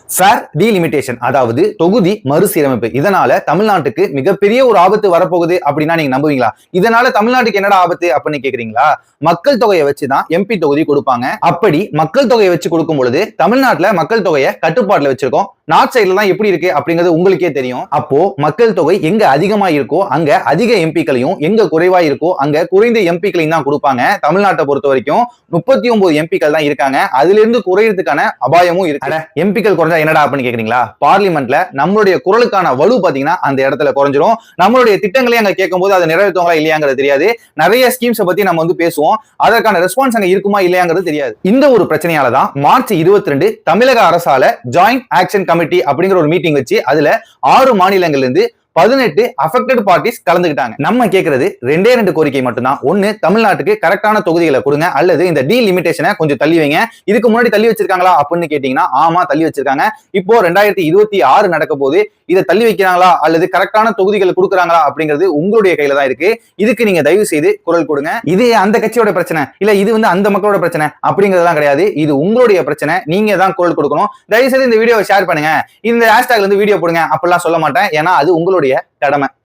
Fair delimitation, அதாவது தொகுதி மறுசீரமைப்பு. இதனால தமிழ்நாட்டுக்கு மிகப்பெரிய ஒரு ஆபத்து வரப்போகுது அப்படின்னா நீங்க நம்புவீங்களா? இதனால தமிழ்நாட்டுக்கு என்னடா ஆபத்து அப்படின்னு கேக்குறீங்களா? மக்கள் தொகையை வச்சுதான் எம்பி தொகுதி கொடுப்பாங்க. அப்படி மக்கள் தொகையை வச்சு கொடுக்கும் பொழுது தமிழ்நாட்டுல மக்கள் தொகையை கட்டுப்பாட்டுல வச்சிருக்கோம். நார்த் சைட்ல தான் எப்படி இருக்கு அப்படிங்கிறது உங்களுக்கே தெரியும். அப்போ மக்கள் தொகை எங்க அதிகமா இருக்கோ அங்க அதிக எம்பிக்களையும், எங்க குறைவா இருக்கோ அங்க குறைந்த எம்பிக்களையும் தான் கொடுப்பாங்க. தமிழ்நாட்டை பொறுத்த வரைக்கும் 39 எம்பிக்கள் தான் இருக்காங்க. அதுல இருந்து குறையறதுக்கான அபாயமும் இருக்கு. எம்பிக்கள் குறைஞ்சா என்னடா அப்படின்னு கேக்குறீங்களா? பார்லிமெண்ட்ல நம்மளுடைய குரலுக்கான வலு பாத்தீங்கன்னா அந்த இடத்துல குறைஞ்சிரும். நம்மளுடைய திட்டங்களே அங்க கேட்கும் போது அதை நிறைவேற்றுவாங்களா இல்லையாங்கிறது தெரியாது. நிறைய ஸ்கீம்ஸ் பத்தி நம்ம பேசுவோம். அதற்கான ரெஸ்பான்ஸ் அங்க இருக்குமா இல்லையாங்கிறது தெரியாது. இந்த ஒரு பிரச்சனையாலதான் மார்ச் 22 தமிழக அரசால ஜாயிண்ட் ஆக்ஷன் கமிட்டி அப்படிங்கிற ஒரு மீட்டிங் வச்சு அதுல 6 மாநிலங்கள்ல இருந்து 18 அஃபெக்டட் பார்ட்டிஸ் கலந்துக்கிட்டாங்க. நம்ம கேட்கறது 2 கோரிக்கை மட்டும்தான். ஒன்னு, தமிழ்நாட்டுக்கு கரெக்டான தொகுதிகளை கொடுங்க, அல்லது இந்த டீலிமிட்டேஷனை கொஞ்சம் தள்ளி வைங்க. இதுக்கு முன்னாடி தள்ளி வச்சிருக்காங்களா அப்படின்னு கேட்டீங்கன்னா ஆமா தள்ளி வச்சிருக்காங்க. இப்போ 2026 நடக்க போது இதை தள்ளி வைக்கிறாங்களா அல்லது கரெக்டான தொகுதிகளை கொடுக்குறாங்களா அப்படிங்கிறது உங்களுடைய கையில தான் இருக்கு. இதுக்கு நீங்க தயவு செய்து குரல் கொடுங்க. இது அந்த கட்சியோட பிரச்சனை இல்ல, இது அந்த மக்களோட பிரச்சனை அப்படிங்கிறதெல்லாம் கிடையாது. இது உங்களுடைய பிரச்சனை. நீங்க தான் குரல் கொடுக்கணும். தயவு செய்து இந்த வீடியோவை ஷேர் பண்ணுங்க. இந்த ஹேஷ்டேக்ல இருந்து வீடியோ போடுங்க அப்படிலாம் சொல்ல மாட்டேன். ஏன்னா அது உங்களுடைய கடமை.